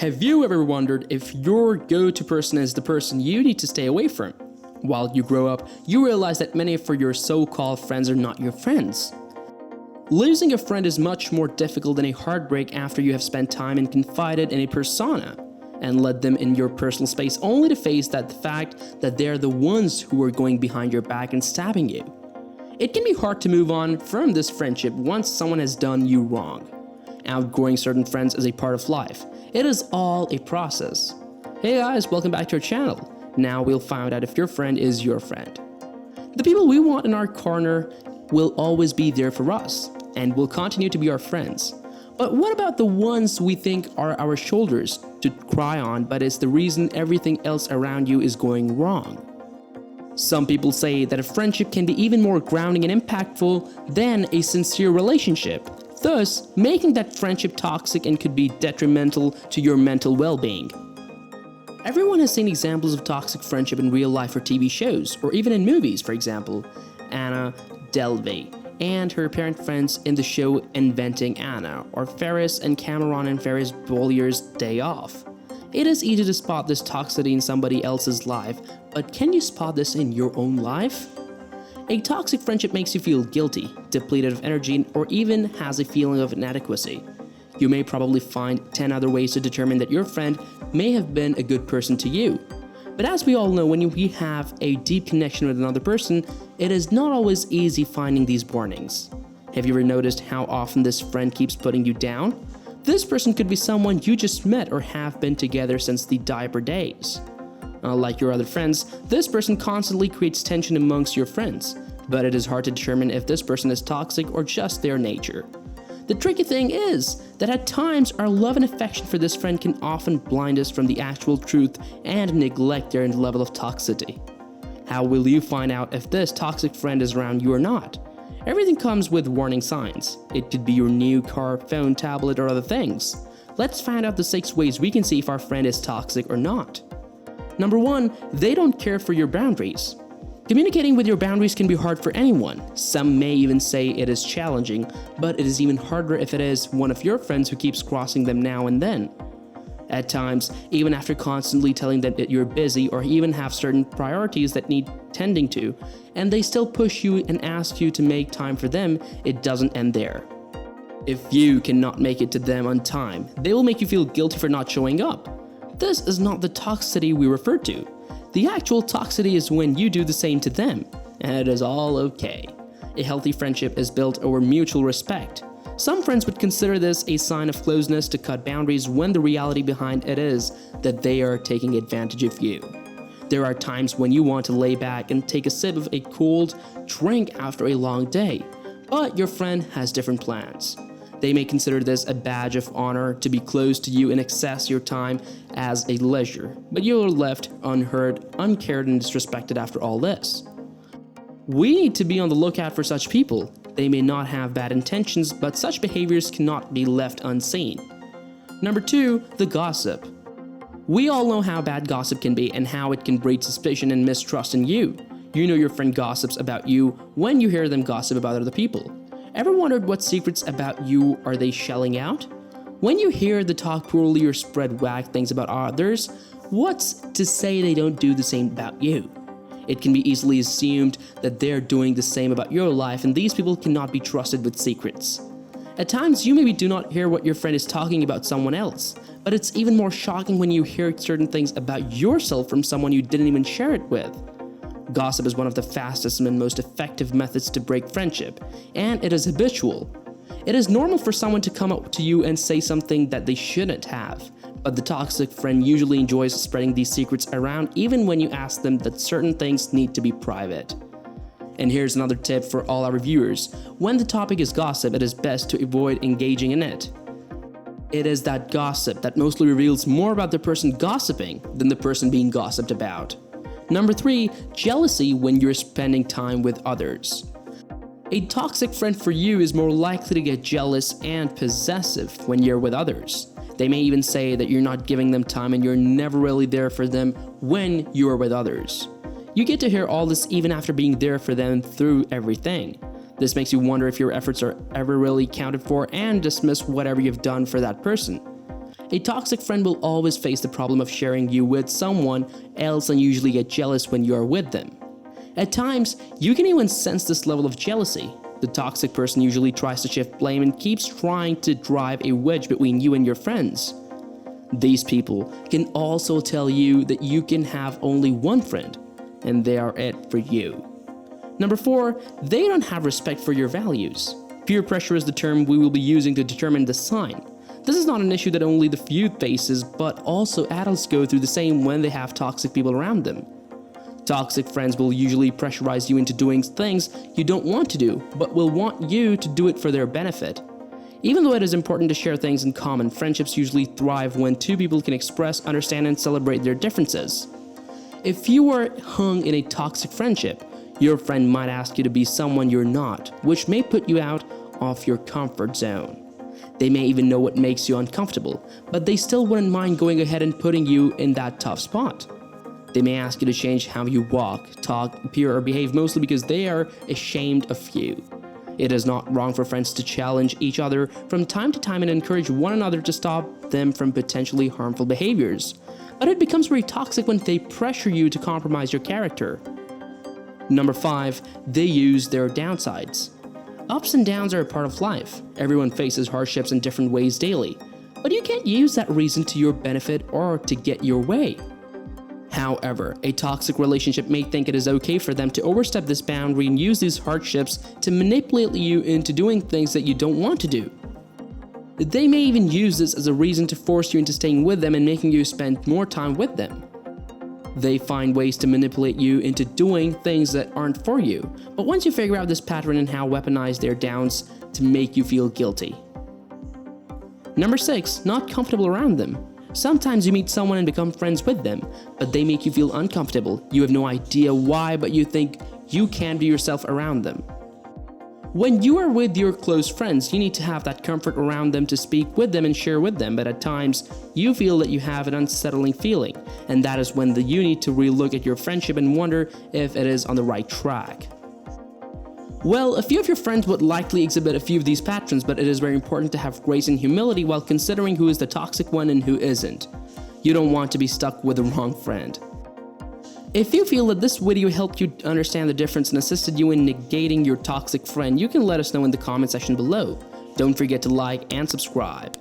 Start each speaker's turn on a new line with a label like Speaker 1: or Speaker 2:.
Speaker 1: Have you ever wondered if your go-to person is the person you need to stay away from? While you grow up, you realize that many of your so-called friends are not your friends. Losing a friend is much more difficult than a heartbreak after you have spent time and confided in a persona and let them in your personal space only to face the fact that they're the ones who are going behind your back and stabbing you. It can be hard to move on from this friendship once someone has done you wrong. Outgrowing certain friends is a part of life. It is all a process. Hey guys, welcome back to our channel. Now we'll find out if your friend is your friend. The people we want in our corner will always be there for us and will continue to be our friends. But what about the ones we think are our shoulders to cry on, but it's the reason everything else around you is going wrong? Some people say that a friendship can be even more grounding and impactful than a sincere relationship, thus making that friendship toxic and could be detrimental to your mental well-being. Everyone has seen examples of toxic friendship in real life or TV shows, or even in movies. For example, Anna Delvey and her parent friends in the show Inventing Anna, or Ferris and Cameron in Ferris Bueller's Day Off. It is easy to spot this toxicity in somebody else's life, but can you spot this in your own life? A toxic friendship makes you feel guilty, depleted of energy, or even has a feeling of inadequacy. You may probably find 10 other ways to determine that your friend may have been a good person to you. But as we all know, when we have a deep connection with another person, it is not always easy finding these warnings. Have you ever noticed how often this friend keeps putting you down? This person could be someone you just met or have been together since the diaper days. Like your other friends, this person constantly creates tension amongst your friends, but it is hard to determine if this person is toxic or just their nature. The tricky thing is that at times our love and affection for this friend can often blind us from the actual truth and neglect their level of toxicity. How will you find out if this toxic friend is around you or not? Everything comes with warning signs. It could be your new car, phone, tablet, or other things. Let's find out the 6 ways we can see if our friend is toxic or not. Number 1, they don't care for your boundaries. Communicating with your boundaries can be hard for anyone. Some may even say it is challenging, but it is even harder if it is one of your friends who keeps crossing them now and then. At times, even after constantly telling them that you're busy or even have certain priorities that need tending to, and they still push you and ask you to make time for them, it doesn't end there. If you cannot make it to them on time, they will make you feel guilty for not showing up. This is not the toxicity we refer to. The actual toxicity is when you do the same to them, and it is all okay. A healthy friendship is built over mutual respect. Some friends would consider this a sign of closeness to cut boundaries when the reality behind it is that they are taking advantage of you. There are times when you want to lay back and take a sip of a cold drink after a long day, but your friend has different plans. They may consider this a badge of honor to be close to you and access your time as a leisure, but you're left unheard, uncared, and disrespected after all this. We need to be on the lookout for such people. They may not have bad intentions, but such behaviors cannot be left unseen. Number 2, the gossip. We all know how bad gossip can be and how it can breed suspicion and mistrust in you. You know your friend gossips about you when you hear them gossip about other people. Ever wondered what secrets about you are they shelling out? When you hear the talk poorly or spread whack things about others, what's to say they don't do the same about you? It can be easily assumed that they're doing the same about your life, and these people cannot be trusted with secrets. At times, you maybe do not hear what your friend is talking about someone else, but it's even more shocking when you hear certain things about yourself from someone you didn't even share it with. Gossip is one of the fastest and most effective methods to break friendship, and it is habitual. It is normal for someone to come up to you and say something that they shouldn't have, but the toxic friend usually enjoys spreading these secrets around even when you ask them that certain things need to be private. And here's another tip for all our viewers. When the topic is gossip, it is best to avoid engaging in it. It is that gossip that mostly reveals more about the person gossiping than the person being gossiped about. Number 3, jealousy when you're spending time with others. A toxic friend for you is more likely to get jealous and possessive when you're with others. They may even say that you're not giving them time and you're never really there for them when you're with others. You get to hear all this even after being there for them through everything. This makes you wonder if your efforts are ever really counted for and dismiss whatever you've done for that person. A toxic friend will always face the problem of sharing you with someone else and usually get jealous when you are with them. At times, you can even sense this level of jealousy. The toxic person usually tries to shift blame and keeps trying to drive a wedge between you and your friends. These people can also tell you that you can have only one friend, and they are it for you. Number 4, they don't have respect for your values. Peer pressure is the term we will be using to determine the sign. This is not an issue that only the youth faces, but also adults go through the same when they have toxic people around them. Toxic friends will usually pressurize you into doing things you don't want to do, but will want you to do it for their benefit. Even though it is important to share things in common, friendships usually thrive when two people can express, understand, and celebrate their differences. If you are hung in a toxic friendship, your friend might ask you to be someone you're not, which may put you out of your comfort zone. They may even know what makes you uncomfortable, but they still wouldn't mind going ahead and putting you in that tough spot. They may ask you to change how you walk, talk, appear, or behave, mostly because they are ashamed of you. It is not wrong for friends to challenge each other from time to time and encourage one another to stop them from potentially harmful behaviors. But it becomes very toxic when they pressure you to compromise your character. Number 5, they use their downsides. Ups and downs are a part of life. Everyone faces hardships in different ways daily, but you can't use that reason to your benefit or to get your way. However, a toxic relationship may think it is okay for them to overstep this boundary and use these hardships to manipulate you into doing things that you don't want to do. They may even use this as a reason to force you into staying with them and making you spend more time with them. They find ways to manipulate you into doing things that aren't for you, but once you figure out this pattern and how weaponize their downs to make you feel guilty. Number 6, not comfortable around them. Sometimes you meet someone and become friends with them, but they make you feel uncomfortable. You have no idea why, but you think you can't be yourself around them. When you are with your close friends, you need to have that comfort around them to speak with them and share with them, but at times, you feel that you have an unsettling feeling, and that is when you need to relook at your friendship and wonder if it is on the right track. Well, a few of your friends would likely exhibit a few of these patterns, but it is very important to have grace and humility while considering who is the toxic one and who isn't. You don't want to be stuck with the wrong friend. If you feel that this video helped you understand the difference and assisted you in negating your toxic friend, you can let us know in the comment section below. Don't forget to like and subscribe.